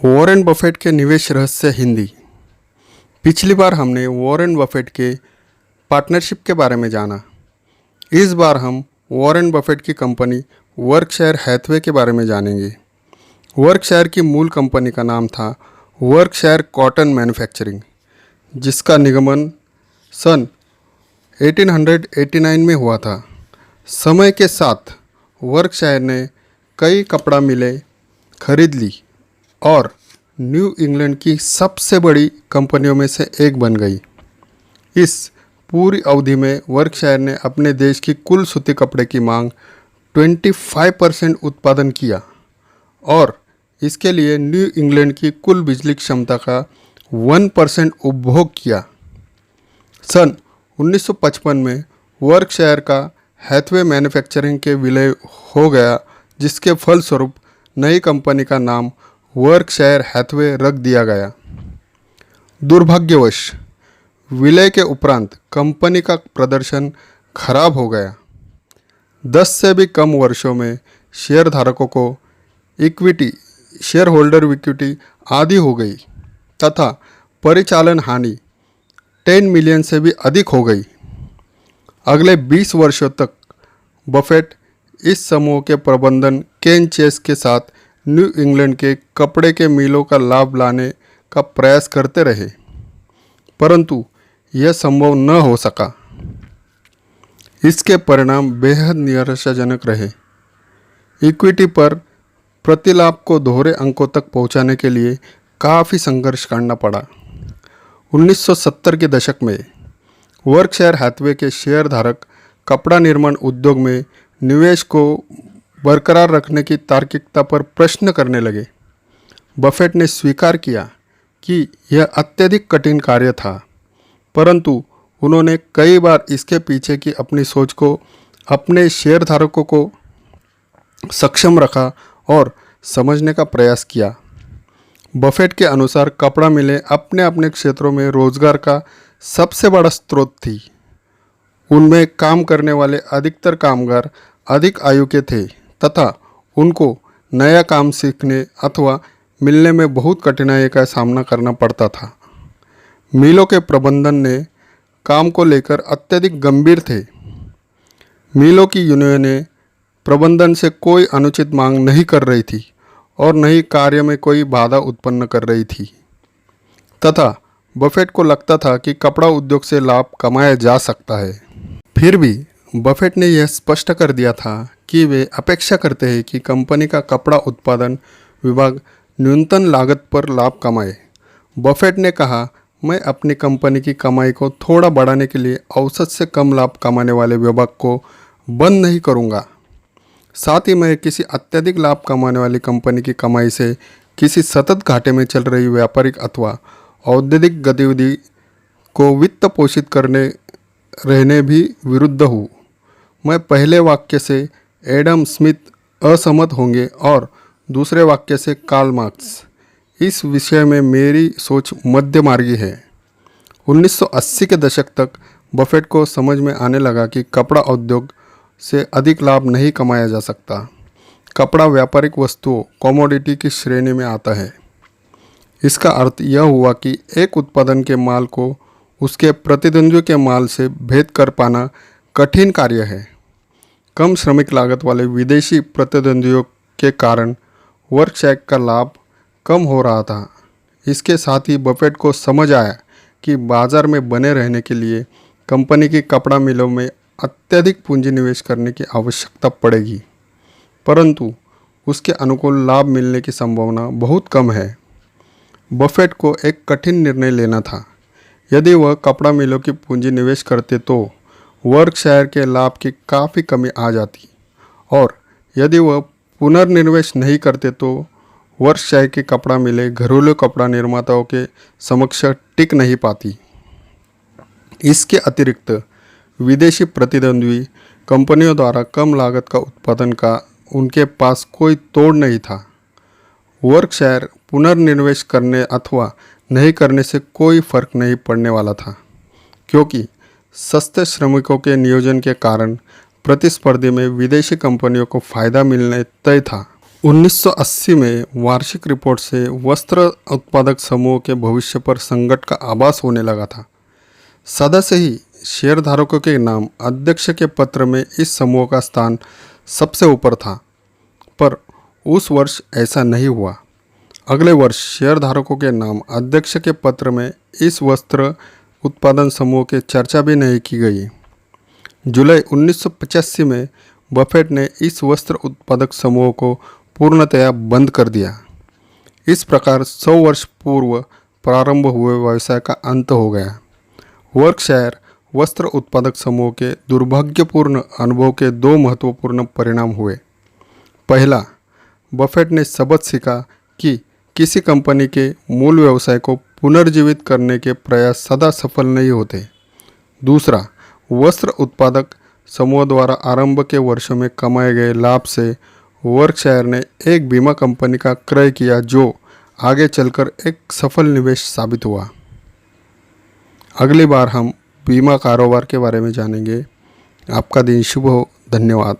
Warren Buffett के निवेश रहस्य हिंदी। पिछली बार हमने वॉरेन बफेट के पार्टनरशिप के बारे में जाना। इस बार हम वॉरेन बफेट की कंपनी वर्कशायर हैथवे के बारे में जानेंगे। वर्कशायर की मूल कंपनी का नाम था वर्कशायर कॉटन मैन्युफैक्चरिंग, जिसका निगमन सन 1889 में हुआ था। समय के साथ वर्कशायर ने कई कपड़ा मिलें खरीद ली और न्यू इंग्लैंड की सबसे बड़ी कंपनियों में से एक बन गई। इस पूरी अवधि में वर्कशायर ने अपने देश की कुल सूती कपड़े की मांग 25% उत्पादन किया और इसके लिए न्यू इंग्लैंड की कुल बिजली क्षमता का 1% उपभोग किया। सन 1955 में वर्कशायर का हैथवे मैन्युफैक्चरिंग के विलय हो गया, जिसके फलस्वरूप नई कंपनी का नाम वर्कशायर हैथवे रख दिया गया। दुर्भाग्यवश विलय के उपरांत कंपनी का प्रदर्शन खराब हो गया। 10 से भी कम वर्षों में शेयरधारकों को इक्विटी, शेयर होल्डर इक्विटी आधी हो गई तथा परिचालन हानि 10 मिलियन से भी अधिक हो गई। अगले 20 वर्षों तक बफेट इस समूह के प्रबंधन केन चेस के साथ न्यू इंग्लैंड के कपड़े के मिलों का लाभ लाने का प्रयास करते रहे, परंतु यह संभव न हो सका। इसके परिणाम बेहद निराशाजनक रहे। इक्विटी पर प्रतिलाभ को दोहरे अंकों तक पहुंचाने के लिए काफ़ी संघर्ष करना पड़ा। 1970 के दशक में वर्कशायर हैथवे के शेयरधारक कपड़ा निर्माण उद्योग में निवेश को बरकरार रखने की तार्किकता पर प्रश्न करने लगे। बफेट ने स्वीकार किया कि यह अत्यधिक कठिन कार्य था, परंतु उन्होंने कई बार इसके पीछे की अपनी सोच को अपने शेयरधारकों को सक्षम रखा और समझने का प्रयास किया। बफेट के अनुसार कपड़ा मिलें अपने अपने क्षेत्रों में रोजगार का सबसे बड़ा स्रोत थी। उनमें काम करने वाले अधिकतर कामगार अधिक आयु के थे तथा उनको नया काम सीखने अथवा मिलने में बहुत कठिनाई का सामना करना पड़ता था। मिलों के प्रबंधन ने काम को लेकर अत्यधिक गंभीर थे। मिलों की यूनियनें प्रबंधन से कोई अनुचित मांग नहीं कर रही थी और न ही कार्य में कोई बाधा उत्पन्न कर रही थी तथा बफेट को लगता था कि कपड़ा उद्योग से लाभ कमाया जा सकता है। फिर भी बफेट ने यह स्पष्ट कर दिया था कि वे अपेक्षा करते हैं कि कंपनी का कपड़ा उत्पादन विभाग न्यूनतम लागत पर लाभ कमाए। बफेट ने कहा, मैं अपनी कंपनी की कमाई को थोड़ा बढ़ाने के लिए औसत से कम लाभ कमाने वाले विभाग को बंद नहीं करूंगा। साथ ही मैं किसी अत्यधिक लाभ कमाने वाली कंपनी की कमाई से किसी सतत घाटे में चल रही व्यापारिक अथवा औद्योगिक गतिविधि को वित्त पोषित करने रहने भी विरुद्ध हूँ। मैं पहले वाक्य से एडम स्मिथ असहमत होंगे और दूसरे वाक्य से कार्ल मार्क्स। इस विषय में मेरी सोच मध्य मार्गी है। 1980 के दशक तक बफेट को समझ में आने लगा कि कपड़ा उद्योग से अधिक लाभ नहीं कमाया जा सकता। कपड़ा व्यापारिक वस्तुओं कमोडिटी की श्रेणी में आता है। इसका अर्थ यह हुआ कि एक उत्पादन के माल को उसके प्रतिद्वंद्वियों के माल से भेद कर पाना कठिन कार्य है। कम श्रमिक लागत वाले विदेशी प्रतिद्वंद्वियों के कारण वर्कशायर का लाभ कम हो रहा था। इसके साथ ही बफेट को समझ आया कि बाजार में बने रहने के लिए कंपनी की कपड़ा मिलों में अत्यधिक पूंजी निवेश करने की आवश्यकता पड़ेगी, परंतु उसके अनुकूल लाभ मिलने की संभावना बहुत कम है। बफेट को एक कठिन निर्णय लेना था। यदि वह कपड़ा मिलों की पूंजी निवेश करते तो वर्कशायर के लाभ की काफ़ी कमी आ जाती और यदि वह पुनर्निवेश नहीं करते तो वर्कशायर की कपड़ा मिलें घरेलू कपड़ा निर्माताओं के समक्ष टिक नहीं पाती। इसके अतिरिक्त विदेशी प्रतिद्वंद्वी कंपनियों द्वारा कम लागत का उत्पादन का उनके पास कोई तोड़ नहीं था। वर्कशायर पुनर्निवेश करने अथवा नहीं करने से कोई फर्क नहीं पड़ने वाला था, क्योंकि सस्ते श्रमिकों के नियोजन के कारण प्रतिस्पर्धी में विदेशी कंपनियों को फायदा मिलने तय था। 1980 में वार्षिक रिपोर्ट से वस्त्र उत्पादक समूह के भविष्य पर संकट का आभास होने लगा था। सदा से ही शेयरधारकों के नाम अध्यक्ष के पत्र में इस समूह का स्थान सबसे ऊपर था, पर उस वर्ष ऐसा नहीं हुआ। अगले वर्ष शेयरधारकों के नाम अध्यक्ष के पत्र में इस वस्त्र उत्पादन समूह की चर्चा भी नहीं की गई। जुलाई 1985 में बफेट ने इस वस्त्र उत्पादक समूह को पूर्णतया बंद कर दिया। इस प्रकार 100 वर्ष पूर्व प्रारंभ हुए व्यवसाय का अंत हो गया। वर्कशायर वस्त्र उत्पादक समूह के दुर्भाग्यपूर्ण अनुभव के दो महत्वपूर्ण परिणाम हुए। पहला, बफेट ने सबक सीखा कि किसी कंपनी के मूल व्यवसाय को पुनर्जीवित करने के प्रयास सदा सफल नहीं होते। दूसरा, वस्त्र उत्पादक समूह द्वारा आरंभ के वर्षों में कमाए गए लाभ से वर्कशायर ने एक बीमा कंपनी का क्रय किया, जो आगे चलकर एक सफल निवेश साबित हुआ। अगली बार हम बीमा कारोबार के बारे में जानेंगे। आपका दिन शुभ हो। धन्यवाद।